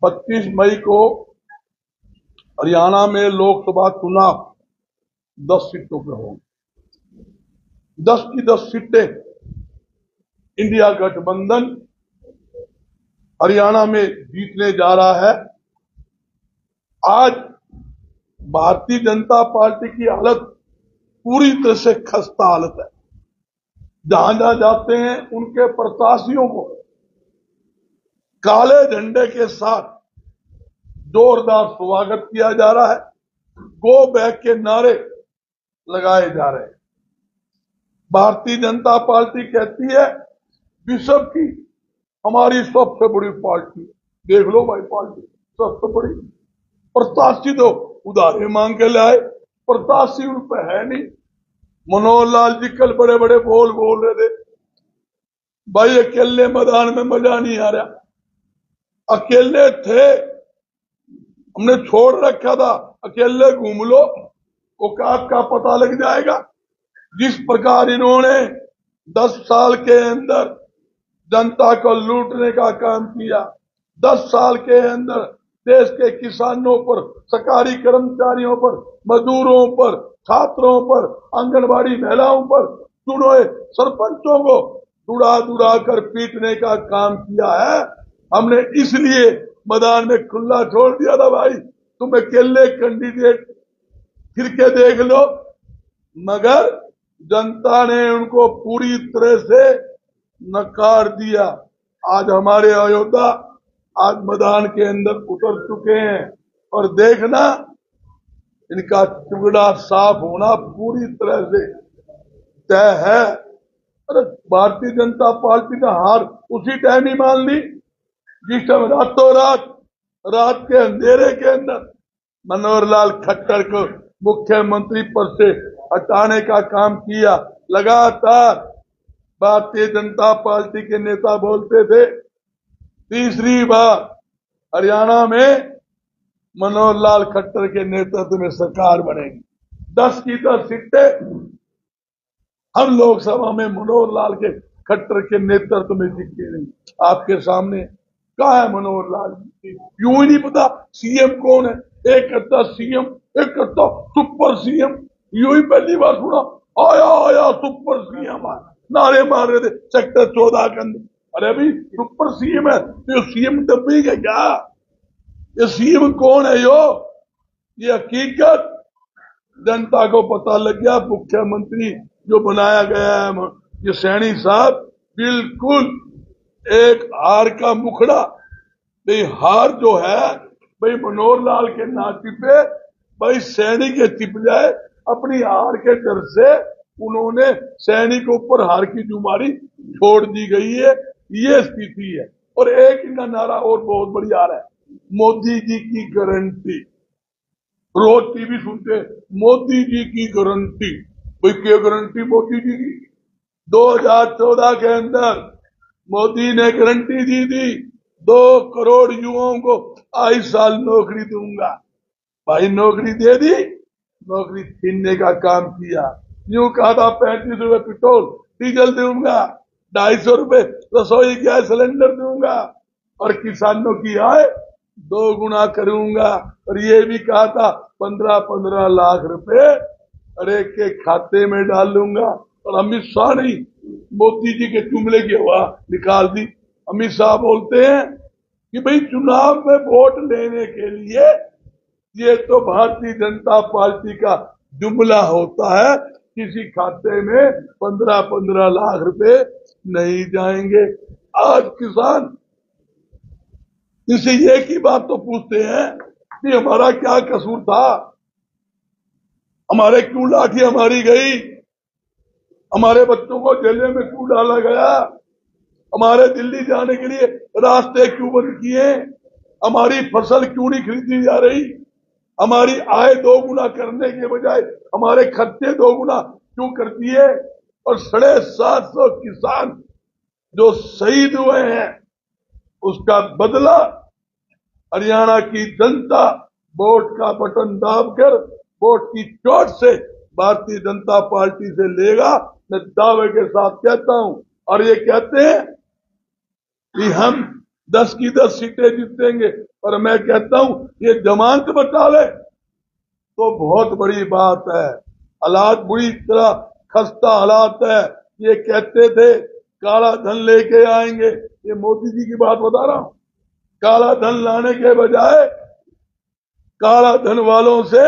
25 मई को हरियाणा में लोकसभा चुनाव 10 सीटों पर होंगे। 10 की 10 सीटें इंडिया गठबंधन हरियाणा में जीतने जा रहा है। आज भारतीय जनता पार्टी की हालत पूरी तरह से खस्ता हालत है। जहां जहां जाते हैं उनके प्रत्याशियों को काले झंडे के साथ जोरदार स्वागत किया जा रहा है। गो बैक के नारे लगाए जा रहे हैं। भारतीय जनता पार्टी कहती है विश्व की हमारी सबसे बड़ी पार्टी। देख लो भाई, पार्टी सबसे बड़ी। प्रत्याशी तो उधारे मांग के लाए, प्रत्याशी उन पर है नहीं। मनोहर लाल जी कल बड़े बड़े बोल रहे थे, भाई अकेले मैदान में मजा नहीं आ रहा। अकेले थे, हमने छोड़ रखा था, अकेले घूम लो, औकात का पता लग जाएगा। जिस प्रकार इन्होंने 10 साल के अंदर जनता को लूटने का काम किया, 10 साल के अंदर देश के किसानों पर, सरकारी कर्मचारियों पर, मजदूरों पर, छात्रों पर, आंगनबाड़ी महिलाओं पर, चुने सरपंचों को दुड़ा कर पीटने का काम किया है। हमने इसलिए मैदान में खुला छोड़ दिया था, भाई तुम अकेले कैंडिडेट फिर के देख लो। मगर जनता ने उनको पूरी तरह से नकार दिया। आज हमारे अयोध्या आज मैदान के अंदर उतर चुके हैं और देखना इनका टुकड़ा साफ होना पूरी तरह से तय है। अरे भारतीय जनता पार्टी ने हार उसी टाइम ही मान ली जिस टाइम रातों रात के अंधेरे के अंदर मनोहर लाल खट्टर को मुख्यमंत्री पद से हटाने का काम किया। लगातार भारतीय जनता पार्टी के नेता बोलते थे तीसरी बार हरियाणा में मनोहर लाल खट्टर के नेतृत्व में सरकार बनेगी। 10 की 10 सीटें हम लोकसभा में मनोहर लाल के खट्टर के नेतृत्व में जीतेंगे। आपके सामने कहा है मनोहर लाल जी, यूं ही नहीं पता सीएम कौन है। एक करता सीएम, एक करता सुपर सीएम। यूं ही पहली बार सुना आया सुपर सीएम आया, नारे मार रहे थे सेक्टर 14 के अंदर। अरे अभी सुपर सीएम है तो सीएम डब्बी है क्या? ये सीएम कौन है? ये हकीकत जनता को पता लग गया। मुख्यमंत्री जो बनाया गया है ये सैनी साहब बिल्कुल एक हार का मुखड़ा। भाई हार जो है भाई मनोहर लाल के ना टिपे, भाई सैनी के टिप जाए। अपनी हार के डर से उन्होंने सैनी के ऊपर हार की जुमारी छोड़ दी गई है। ये स्थिति है। और एक इनका नारा और बहुत बढ़िया है, मोदी जी की गारंटी। रोज टीवी सुनते मोदी जी की गारंटी। भाई क्या गारंटी मोदी जी की? 2014 के अंदर मोदी ने गारंटी दी थी 2 करोड़ युवाओं को 2 साल नौकरी दूंगा। भाई नौकरी दे दी, नौकरी छीनने का काम किया। यूं कहा था 35 रुपए पेट्रोल डीजल दूंगा, 250 रुपए रसोई गैस सिलेंडर दूंगा और किसानों की आय 2 गुना करूंगा। और ये भी कहा था 15-15 लाख रुपए अरे के खाते में डालूंगा। और अमित शाह नहीं, मोदी जी के जुमले की हवा निकाल दी। अमित शाह बोलते हैं कि भाई चुनाव में वोट लेने के लिए ये तो भारतीय जनता पार्टी का जुमला होता है, किसी खाते में 15-15 लाख रुपए नहीं जाएंगे। आज किसान इसे एक ही बात तो पूछते हैं कि हमारा क्या कसूर था, हमारे क्यों लाठी हमारी गई, हमारे बच्चों को जेल में क्यों डाला गया, हमारे दिल्ली जाने के लिए रास्ते क्यों बंद किए, हमारी फसल क्यों नहीं खरीदी जा रही, हमारी आय 2 गुना करने के बजाय हमारे खर्चे 2 गुना क्यों कर दिए। और 750 किसान जो शहीद हुए हैं उसका बदला हरियाणा की जनता वोट का बटन दाबकर वोट की चोट से भारतीय जनता पार्टी से लेगा। मैं दावे के साथ कहता हूं। और ये कहते हैं कि हम 10 की 10 सीटें जीतेंगे। और मैं कहता हूं ये जमानत बचा ले तो बहुत बड़ी बात है। हालात बुरी तरह खस्ता हालात है। ये कहते थे काला धन लेके आएंगे, ये मोदी जी की बात बता रहा हूं। काला धन लाने के बजाय काला धन वालों से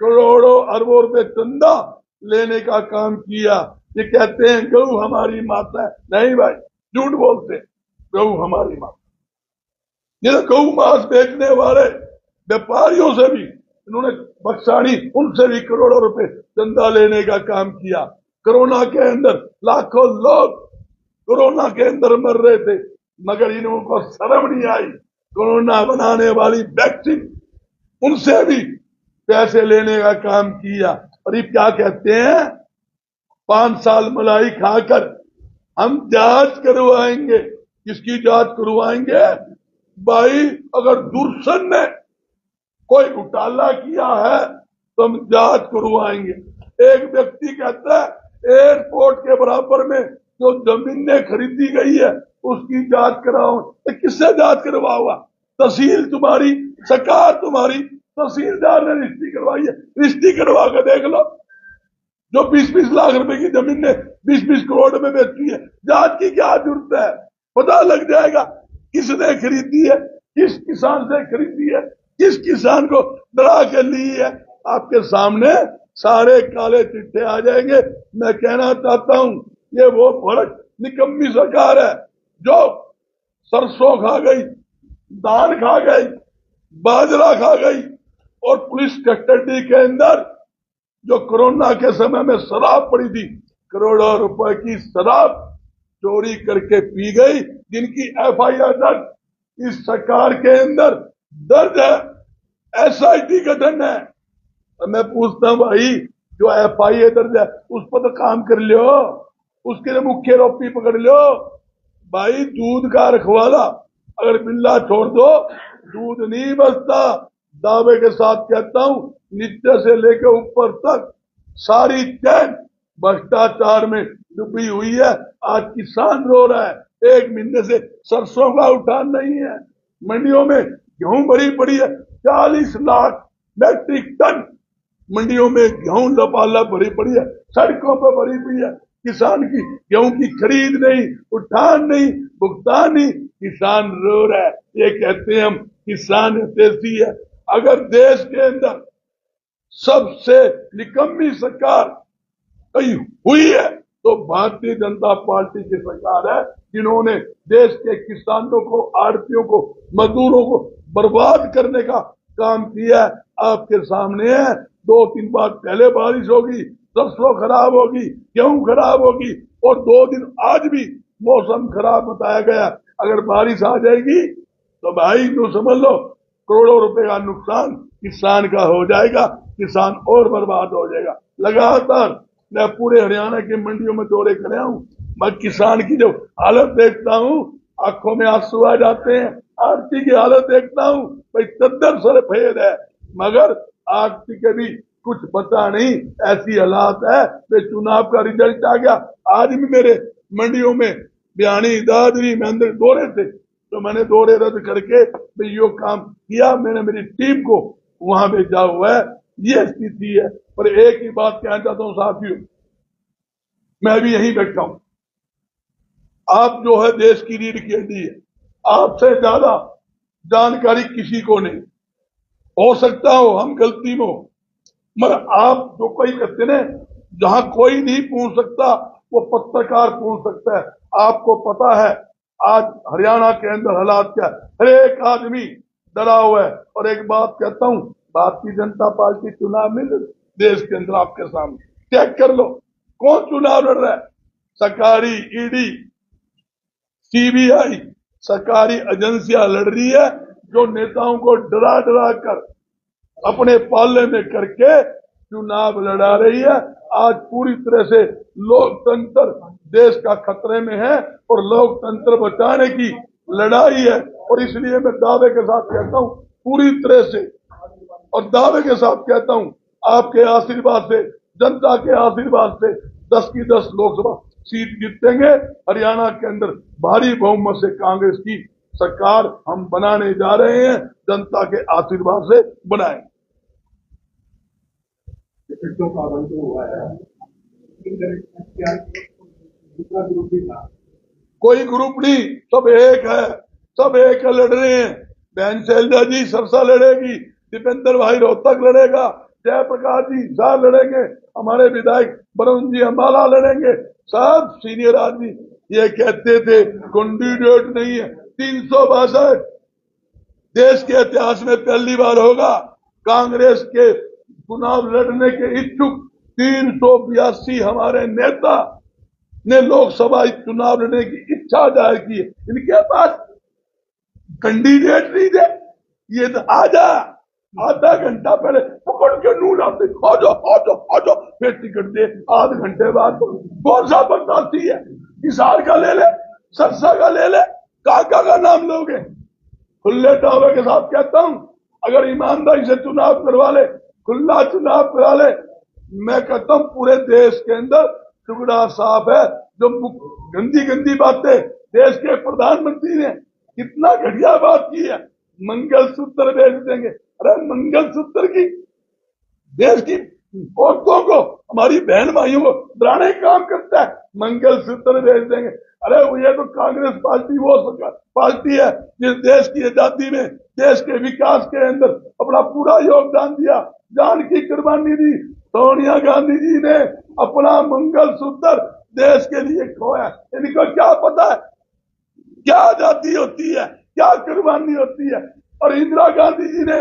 करोड़ों अरबों रुपए चंदा लेने का काम किया। ये कहते हैं गऊ हमारी माता है। नहीं भाई, झूठ बोलते, गऊ हमारी माता। ये गऊ मांस बेचने वाले व्यापारियों से भी इन्होंने बक्साड़ी, उनसे भी करोड़ों रुपए चंदा लेने का काम किया। कोरोना के अंदर लाखों लोग कोरोना के अंदर मर रहे थे, मगर इनको शर्म नहीं आई। कोरोना बनाने वाली वैक्सीन, उनसे भी पैसे लेने का काम किया। और ये क्या कहते हैं, 5 साल मलाई खाकर हम जांच करवाएंगे। किसकी जांच करवाएंगे भाई? अगर दूरसन ने कोई घोटाला किया है तो हम जांच करवाएंगे। एक व्यक्ति कहता है एयरपोर्ट के बराबर में जो जमीनें खरीदी गई है उसकी जांच कराओ। तो किससे जांच करवाओगा? तहसील तुम्हारी, सरकार तुम्हारी, तहसीलदार ने रजिस्ट्री करवाई है, रजिस्ट्री करवा कर देख लो। जो 20-20 लाख रुपए की जमीन ने 20-20 करोड़ में बेची है, जांच की क्या जरूरत है? पता लग जाएगा किसने खरीदी है, किस किसान से खरीदी है, किस किसान को डरा के ली है। आपके सामने सारे काले चिट्ठे आ जाएंगे। मैं कहना चाहता हूं ये वो भड़क निकम्मी सरकार है जो सरसों खा गई, धान खा गई, बाजरा खा गई, और पुलिस कस्टडी के अंदर जो कोरोना के समय में शराब पड़ी थी, करोड़ों रुपए की शराब चोरी करके पी गई, जिनकी एफआईआर दर्ज इस सरकार के अंदर दर्ज है। एसआईटी गठन है। तो मैं पूछता हूं भाई, जो एफआईआर दर्ज है उस पर तो काम कर लो, उसके लिए मुख्य आरोपी पकड़ लो। भाई दूध का रखवाला अगर बिल्ला छोड़ दो दूध नहीं बचता। दावे के साथ कहता हूं नीचे से लेकर ऊपर तक सारी चैन भ्रष्टाचार में डूबी हुई है। आज किसान रो रहा है, 1 महीने से सरसों का उठान नहीं है। मंडियों में गेहूं भरी पड़ी है, 40 लाख मैट्रिक टन मंडियों में गेहूं लपाला भरी पड़ी है, सड़कों पर भरी पड़ी है। किसान की गेहूं की खरीद नहीं, उठान नहीं, भुगतान नहीं, किसान रो रहा है। ये कहते हैं हम किसान हितैषी है। अगर देश के अंदर सबसे निकम्मी सरकार कहीं हुई है तो भारतीय जनता पार्टी की सरकार है, जिन्होंने देश के किसानों को, आड़तियों को, मजदूरों को बर्बाद करने का काम किया है। आपके सामने है, 2-3 बार पहले बारिश होगी, सरसों खराब होगी, गेहूं खराब होगी, और 2 दिन आज भी मौसम खराब बताया गया। अगर बारिश आ जाएगी तो भाई तो समझ लो करोड़ों रुपए का नुकसान किसान का हो जाएगा, किसान और बर्बाद हो जाएगा। लगातार मैं पूरे हरियाणा की मंडियों में दौरे कर रहा हूं। मैं किसान की जब हालत देखता हूं आंखों में आंसू आ जाते हैं। आरती की हालत देखता हूं भाई चद्दर सर फेद है, मगर आरती के भी कुछ पता नहीं, ऐसी हालात है। तो चुनाव का रिजल्ट आ गया, आज भी मेरे मंडियों में बयानी, दादरी, महेंद्र दौरे थे, तो मैंने दौरे रद्द करके यो काम किया। मैंने मेरी टीम को वहां भेजा हुआ है। ये स्थिति है। पर एक ही बात कहना चाहता हूं साथियों, मैं भी यहीं बैठा हूं। आप जो है देश की रीढ़ की हड्डी है, आपसे ज्यादा जानकारी किसी को नहीं। हो सकता हो हम गलती में हो, मगर आप जो कोई कहते ना, जहां कोई नहीं पूछ सकता वो पत्रकार पूछ सकता है। आपको पता है आज हरियाणा के अंदर हालात क्या है, हर एक आदमी डरा हुआ है। और एक बात कहता हूं, भारतीय जनता पार्टी चुनाव में देश के अंदर आपके सामने चेक कर लो कौन चुनाव लड़ रहा है। सरकारी ईडी, सीबीआई, सरकारी एजेंसियां लड़ रही है, जो नेताओं को डरा डरा कर अपने पाले में करके चुनाव लड़ा रही है। आज पूरी तरह से लोकतंत्र देश का खतरे में है और लोकतंत्र बचाने की लड़ाई है। और इसलिए मैं दावे के साथ कहता हूं, पूरी तरह से और दावे के साथ कहता हूं, आपके आशीर्वाद से, जनता के आशीर्वाद से 10 की 10 लोकसभा सीट जीतेंगे। हरियाणा के अंदर भारी बहुमत से कांग्रेस की सरकार हम बनाने जा रहे हैं, जनता के आशीर्वाद से बनाएंगे। सीटों का आवंटन हुआ है, क्या दूसरा ग्रुप भी था? कोई ग्रुप नहीं, सब एक है, सब एक लड़ रहे हैं। बहन शैलजा जी सरसा लड़ेगी, दीपेंद्र भाई रोहतक लड़ेगा, जयप्रकाश जी शाह लड़ेंगे, हमारे विधायक वरुण जी अम्बाला लड़ेंगे, सब सीनियर आदमी। ये कहते थे कैंडिडेट नहीं है, 362 देश के इतिहास में पहली बार होगा कांग्रेस के चुनाव लड़ने के इच्छुक 382 हमारे नेता ने लोकसभा चुनाव लड़ने की इच्छा जाहिर की है। इनके पास कैंडिडेट नहीं थे, ये तो आधा घंटा पहले पकड़ के नूर आते, आ जाओ, फिर टिकट दे, आधे घंटे बाद कौन सा बर्दाश्ती है? हिसार का ले ले, सरसा का ले ले, काका का नाम लोगे? खुले दावे के साथ कहता हूं, अगर ईमानदारी से चुनाव करवा ले, खुला चुनाव करा ले, मैं कहता हूं पूरे देश के अंदर टुकड़ा साफ है। जो गंदी बातें देश के प्रधानमंत्री ने कितना घटिया बात की है, मंगलसूत्र भेज देंगे। अरे मंगलसूत्र की देश की औरतों को, हमारी बहन भाइयों को डराने काम करता है, मंगलसूत्र भेज देंगे। अरे ये तो कांग्रेस पार्टी वो पार्टी है जिस देश की आजादी में, देश के विकास के अंदर अपना पूरा योगदान दिया, जान की कुर्बानी दी। सोनिया गांधी जी ने अपना मंगलसूत्र देश के लिए खोया। इनको क्या पता है क्या आजादी होती है, क्या कुर्बानी होती है? और इंदिरा गांधी जी ने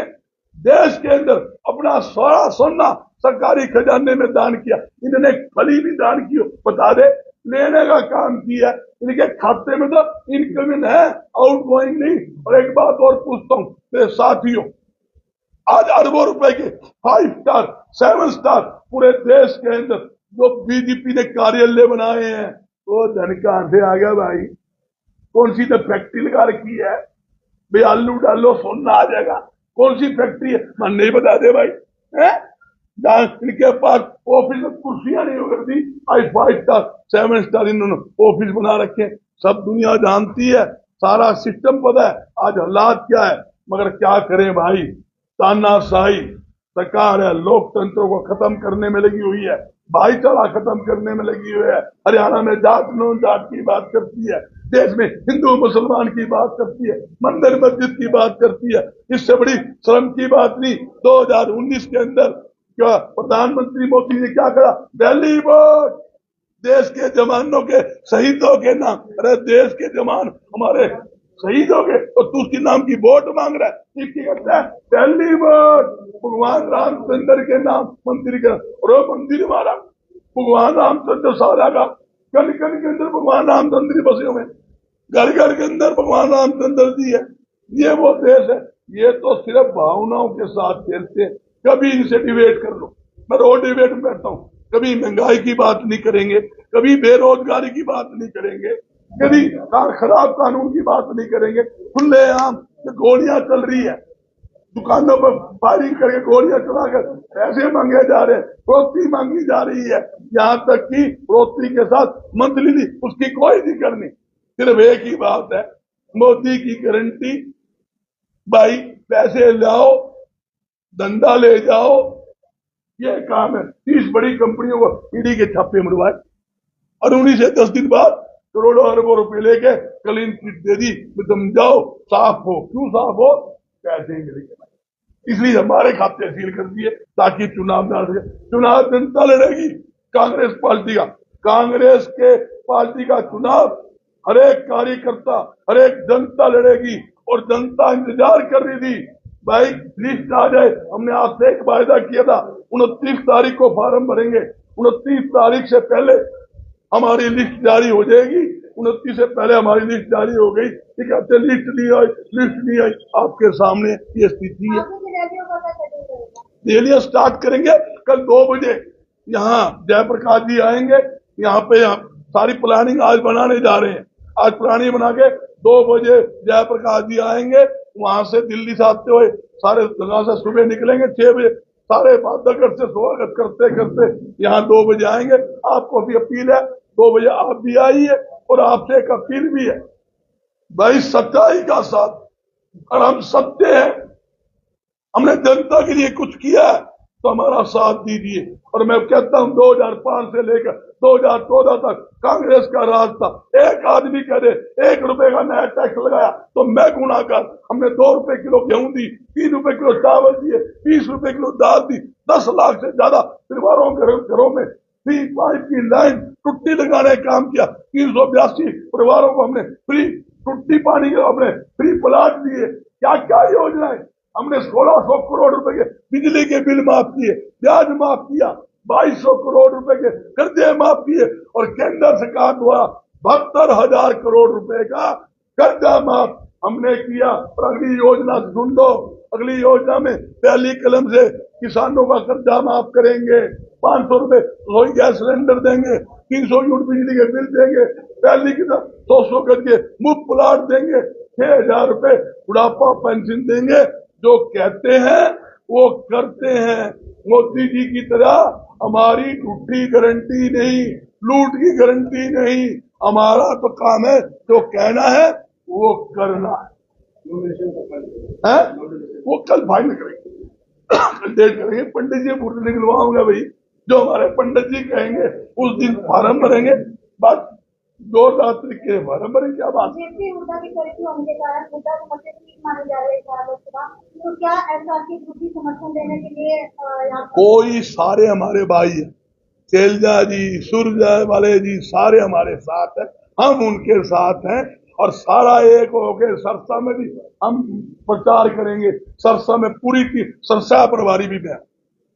देश के अंदर अपना सारा सोना सरकारी खजाने में दान किया। इन्होंने फली भी दान की हो, बता दे, लेने का काम किया। इनके खाते में तो इनकमिंग है, आउट गोइंग नहीं। और एक बात और पूछता हूँ मेरे साथियों, आज अरबों रुपए के 5 स्टार 7 स्टार पूरे देश के अंदर जो बीजेपी ने कार्यालय बनाए हैं, वो धन कहां से आ गया भाई? कौन सी तो फैक्ट्री लगा रखी है भाई, आलू डालो सोना आ जाएगा? कौन सी फैक्ट्री है? मन नहीं बता दे भाई है? इनके पास ऑफिस में कुर्सियां नहीं होती, आज 5 स्टार 7 स्टार इन्होंने ऑफिस बना रखे। सब दुनिया जानती है, सारा सिस्टम पता है आज हालात क्या है। मगर क्या करें भाई, तानाशाही सरकार है, लोकतंत्र को खत्म करने में लगी हुई है, भाईचारा खत्म करने में लगी हुई है। हरियाणा में जात नॉन जात की बात करती है, देश में हिंदू मुसलमान की बात करती है, मंदिर मस्जिद की बात करती है। इससे बड़ी शर्म की बात नहीं। 2019 के अंदर क्या प्रधानमंत्री मोदी ने क्या करा? दिल्ली बोर्ड देश के जवानों के शहीदों के नाम। अरे देश के जवान हमारे शहीद हो गए तो तू उसके नाम की वोट मांग रहा है? कहता है दिल्ली बोर्ड भगवान रामचंद्र के नाम मंदिर का, और मंदिर हमारा भगवान रामचंद्र सारा का कल के अंदर भगवान रामचंद्र बसे हुए, घर घर के अंदर भगवान रामचंद्र जी है। ये वो देश है। ये तो सिर्फ भावनाओं के साथ खेलते हैं। कभी इनसे डिबेट कर लो, मैं रोज डिबेट में बैठता हूँ। कभी महंगाई की बात नहीं करेंगे, कभी बेरोजगारी की बात नहीं करेंगे, कभी खराब कानून की बात नहीं करेंगे। खुलेआम गोलियां चल रही है, दुकानों पर फायरिंग करके गोलियां चलाकर पैसे मांगे जा रहे हैं, प्रोत्ती मांगी जा रही है। यहाँ तक कि प्रोत्ती के साथ मंथली उसकी कोई जिक्र नहीं। सिर्फ एक ही बात है, मोदी की गारंटी, भाई पैसे लाओ धंधा ले जाओ, ये काम है। 30 बड़ी कंपनियों को ईडी के छापे मरवाए और उन्हीं से 10 दिन बाद करोड़ों अरबों रुपए लेके क्लीन चिट दे दी, तुम जाओ साफ हो। क्यों साफ हो? पैसे मिलेंगे, इसलिए हमारे खाते सील कर दिए ताकि चुनाव ना लड़े। चुनाव जनता लड़ेगी, कांग्रेस पार्टी का। कांग्रेस के पार्टी का चुनाव हर एक कार्यकर्ता, हर एक जनता लड़ेगी और जनता इंतजार कर रही थी भाई लिस्ट आ जाए। हमने आपसे एक वायदा किया था, 29 तारीख को फॉर्म भरेंगे, 29 तारीख से पहले हमारी लिस्ट जारी हो जाएगी। 29 से पहले हमारी लिस्ट जारी हो गई। ठीक है, लिस्ट नहीं आई, आपके सामने ये स्थिति है। रैलियां स्टार्ट करेंगे कल 2 बजे। यहाँ जयप्रकाश जी आएंगे, यहाँ पे सारी प्लानिंग आज बनाने जा रहे हैं। आज प्लानिंग बना के 2 बजे जयप्रकाश जी आएंगे, वहां से दिल्ली से आते हुए सारे जगह से सुबह निकलेंगे 6 बजे, सारे बादकर से स्वागत करते करते यहाँ 2 बजे आएंगे। आपको भी अपील है 2 बजे आप भी आइए, और आपसे एक अपील भी है, भाई सच्चाई का साथ, और हम सत्य हैं, हमने जनता के लिए कुछ किया है तो हमारा साथ दीजिए। और मैं कहता हूं 2005 से लेकर 2014 तक कांग्रेस का राज था। एक आदमी कह दे 1 रुपए का नया टैक्स लगाया तो मैं गुनाहगार। हमने 2 रुपए किलो गेहूं दी, 3 रुपए किलो चावल दिए, 20 रुपए किलो दाल दी, 10 लाख से ज्यादा परिवारों के घरों में फ्री पाइप की लाइन टुट्टी लगाने का काम किया। 382 परिवारों को हमने फ्री टुट्टी पानी के हमने फ्री प्लाट दिए। क्या क्या योजनाएं हमने 1600 करोड़ रुपए के बिजली के बिल माफ किए, ब्याज माफ किया, 2200 करोड़ रुपए के कर्जे माफ किए, और केंद्र सरकार द्वारा 72,000 करोड़ रुपए का कर्जा माफ हमने किया। और अगली योजना सुन लो, अगली योजना में पहली कलम से किसानों का कर्जा माफ करेंगे, 500 रुपए रसोई गैस सिलेंडर देंगे, 300 यूनिट बिजली के बिल देंगे, पहली की 100 गज के मुफ्त प्लाट देंगे, 6,000 रुपए बुढ़ापा पेंशन देंगे। जो कहते हैं वो करते हैं। मोदी जी की तरह हमारी झूठी गारंटी नहीं, लूट की गारंटी नहीं, हमारा तो काम है जो कहना है वो करना है। वो कल फाइनल करेंगे, कल डेट करेंगे, पंडित जी फोटो निकलवाऊंगा भाई, जो हमारे पंडित जी कहेंगे उस दिन फार्म भरेंगे। बस 2 तरीके से फार्म भरेंगे। क्या बात है? तो क्या ऐसा की समर्थन देने के लिए कोई सारे हमारे भाई है, शैलजा जी, सूरजा वाले जी, सारे हमारे साथ हैं, हम उनके साथ हैं। और सारा एक होके सरसा में भी हम प्रचार करेंगे। सरसा में पूरी की सरसा प्रभारी भी मैं,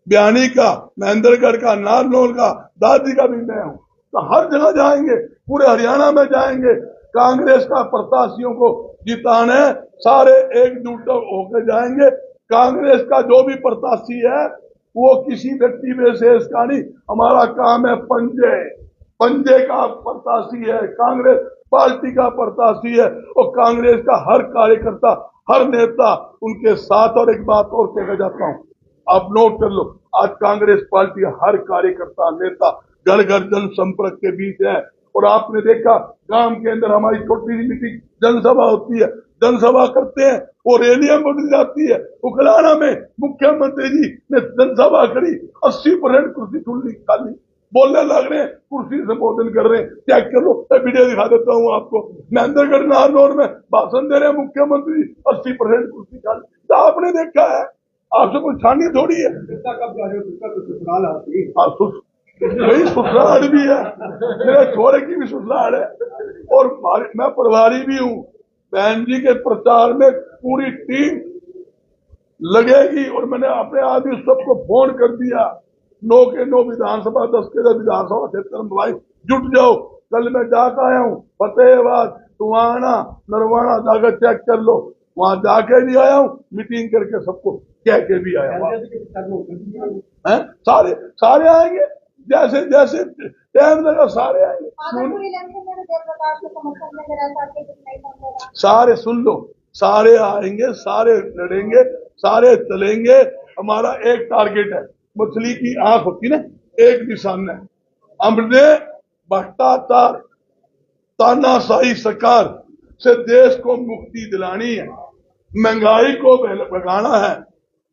बयानी का, महेंद्रगढ़ का, नारनौल का, दादी का भी मैं हूँ। तो हर जगह जाएंगे, पूरे हरियाणा में जाएंगे, कांग्रेस का प्रत्याशियों को जिताने सारे एकजुट होकर जाएंगे। कांग्रेस का जो भी प्रत्याशी है वो किसी व्यक्ति विशेष का नहीं, हमारा काम है पंजे, पंजे का प्रत्याशी है, कांग्रेस पार्टी का प्रत्याशी है, और कांग्रेस का हर कार्यकर्ता, हर नेता उनके साथ। और एक बात और कहना चाहता हूँ, आप नोट कर लो, आज कांग्रेस पार्टी हर कार्यकर्ता, नेता घर घर जनसंपर्क के बीच है। और आपने देखा गांव के अंदर हमारी छोटी सी मीटिंग जनसभा होती है, जनसभा करते हैं, वो रैलियां बदल जाती है। उखलाना में मुख्यमंत्री जी ने जनसभा करी, 80% कुर्सी खुली खाली, बोलने लग रहे हैं, कुर्सी संबोधन कर रहे हैं। चेक कर लो, वीडियो दिखा देता हूँ आपको, महेंद्रगढ़ नारनौल में भाषण दे रहे हैं मुख्यमंत्री, 80% कुर्सी खाली। तो आपने देखा है, आपसे कोई छानी थोड़ी है। वही ससुराल भी है, मेरे छोरे की भी ससुराल है, और मैं प्रभारी भी हूँ। बहन जी के प्रचार में पूरी टीम लगेगी, और मैंने अपने आदमी सबको फोन कर दिया, 9 के 9 विधानसभा, 10 के 10 विधानसभा क्षेत्र में भाई जुट जाओ। कल मैं जाकर आया हूँ फतेहाबाद, टुवाना, नरवाना, जाकर चेक कर लो, वहां जाके भी आया हूँ, मीटिंग करके सबको कह के भी आया हूँ। सारे आएंगे, जैसे जैसे टाइम लगा सारे आएंगे। सारे सुन लो, सारे आएंगे, सारे लड़ेंगे, सारे चलेंगे। हमारा एक टारगेट है, मछली की आंख होती ना, एक निशान है। हमने भ्रष्टाचार, तानाशाही सरकार से देश को मुक्ति दिलानी है, महंगाई को भगाना है,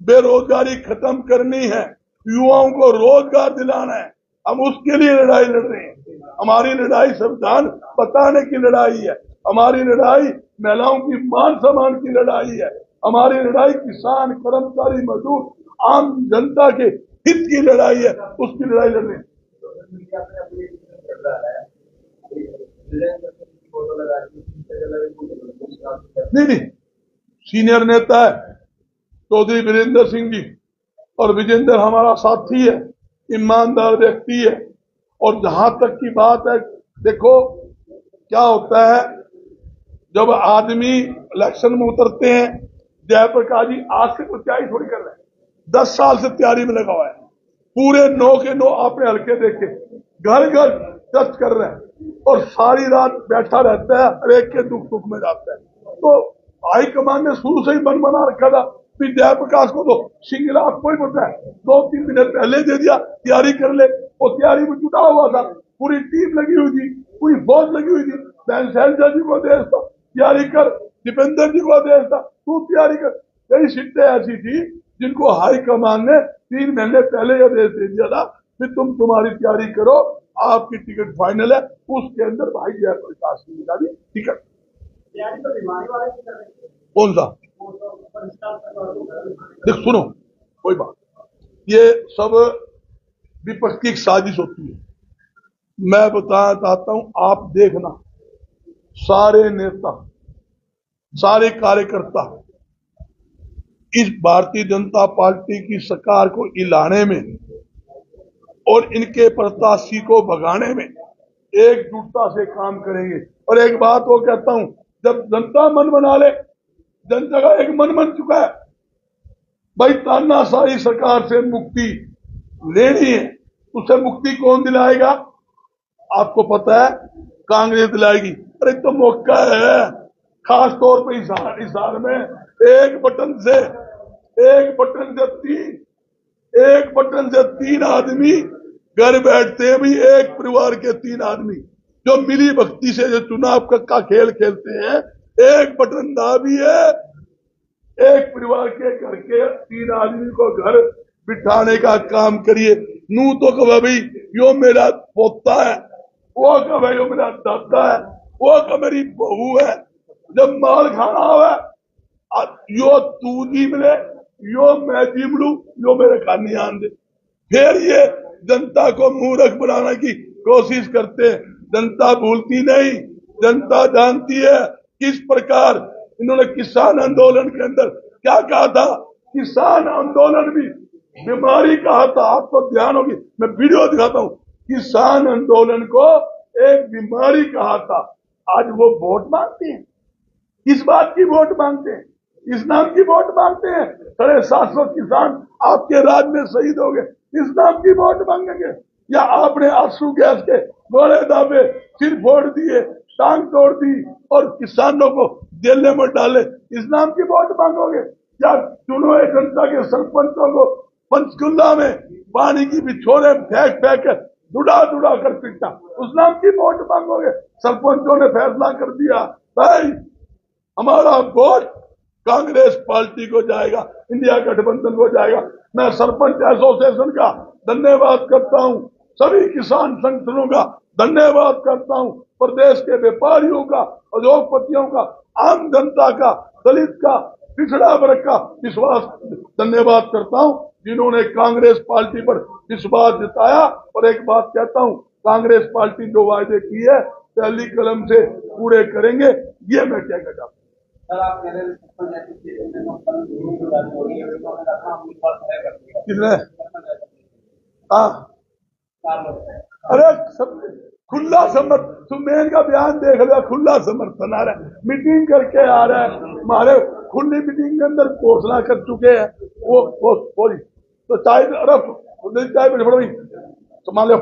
बेरोजगारी खत्म करनी है, युवाओं को रोजगार दिलाना है। हम उसके लिए लड़ाई लड़ रहे हैं। हमारी लड़ाई संविधान बताने की लड़ाई है, हमारी लड़ाई महिलाओं की मान सम्मान की लड़ाई है, हमारी लड़ाई किसान, कर्मचारी, मजदूर, आम जनता के हित की लड़ाई है, उसकी लड़ाई लड़ रहे हैं। नहीं, सीनियर नेता है चौधरी वीरेंद्र सिंह जी, और विजेंद्र हमारा साथी है, ईमानदार व्यक्ति है। और जहां तक की बात है, देखो क्या होता है, जब आदमी इलेक्शन में उतरते हैं, जयप्रकाश जी आज से कुछ तैयारी थोड़ी कर रहे हैं, 10 साल से तैयारी में लगा हुआ है, पूरे 9 के 9 आपने हल्के देखे, घर घर टच कर रहे हैं, और सारी रात बैठा रहता है, हर एक के दुख दुख में जाता है। तो हाईकमान ने शुरू से ही मन बना रखा था, जयप्रकाश को तो सिंगल आपको ही पता है, 2-3 मिनट पहले दे दिया, तैयारी कर ले। वो तैयारी में जुटा हुआ था, पूरी टीम लगी हुई थी, पूरी फौज लगी हुई थी। बहन शैलजा जी को देश था, तैयारी कर, दीपेंद्र जी को आदेश था तू तैयारी कर। कई सीटें ऐसी थी जिनको हाईकमान ने 3 महीने पहले ही आदेश दे दिया था कि तुम्हारी तैयारी करो, आपकी टिकट फाइनल है। उसके अंदर भाई जयप्रकाश सिंह का भी टिकट। कौन सा? देख सुनो, कोई बात, ये सब विपक्ष की एक साजिश होती है। मैं बताना चाहता हूं, आप देखना, सारे नेता, सारे कार्यकर्ता इस भारतीय जनता पार्टी की सरकार को हिलाने में और इनके प्रत्याशी को भगाने में एकजुटता से काम करेंगे। और एक बात वो कहता हूं, जब जनता मन बना ले, जनता का एक मन बन चुका है भाई, तानाशाही सरकार से मुक्ति लेनी है, उसे मुक्ति कौन दिलाएगा? आपको पता है, कांग्रेस दिलाएगी। अरे तो मौका है, खास तौर पे हिसार में एक बटन से 3 आदमी घर बैठते भी, एक परिवार के 3 आदमी जो मिली भक्ति से जो चुनाव का खेल खेलते हैं, एक बटन दाबिए, एक परिवार के घर के 3 आदमी को घर बिठाने का काम करिए। नू तो कहे भाई यो मेरा पोता है, वो कहे यो मेरा दादा है, वो कहे मेरी बहू है। जब माल खाना हो, यो तू जी मिले, यो मैं जी मिलू, यो मेरे खाने आन दे। फिर ये जनता को मूर्ख बनाने की कोशिश करते हैं। जनता भूलती नहीं, जनता जानती है किस प्रकार इन्होंने किसान आंदोलन के अंदर क्या कहा था। किसान आंदोलन भी बीमारी कहा था, आपको ध्यान होगी, मैं वीडियो दिखाता हूं। किसान आंदोलन को एक बीमारी कहा था। आज वो वोट मांगते हैं, किस बात की वोट मांगते हैं? इस नाम की वोट मांगते हैं। 750 किसान आपके राज में शहीद हो गए, इस नाम की वोट मांगेंगे? या आपने आंसू गैस के गोले दाबे, सिर फोड़ दिए, टांग तोड़ दी और किसानों को जेल में डाले, इस नाम की वोट मांगोगे? या चुने जनता के सरपंचों को पंचकुला में पानी की बिछोरे फेंक कर दुड़ा कर पीटा, उस नाम की वोट मांगोगे? सरपंचों ने फैसला कर दिया भाई हमारा वोट कांग्रेस पार्टी को जाएगा, इंडिया गठबंधन को जाएगा। मैं सरपंच एसोसिएशन का धन्यवाद करता हूं, सभी किसान संगठनों का धन्यवाद करता हूं, प्रदेश के व्यापारियों का, उद्योगपतियों का, आम जनता का, दलित का, पिछड़ा वर्ग का विश्वास धन्यवाद करता हूं, जिन्होंने कांग्रेस पार्टी पर विश्वास जताया। और एक बात कहता हूं, कांग्रेस पार्टी जो वायदे की है पहली कलम से पूरे करेंगे, ये मैं कहना चाहता हूं। किसने? हाँ, अरे सब खुला समर्थन, सुमेन का बयान देख लो, खुला समर्थन आ रहा है, मीटिंग करके आ रहा है, हमारे खुली मीटिंग के अंदर घोषणा कर चुके हैं। वो तो चाहे अरब चाहे संभाले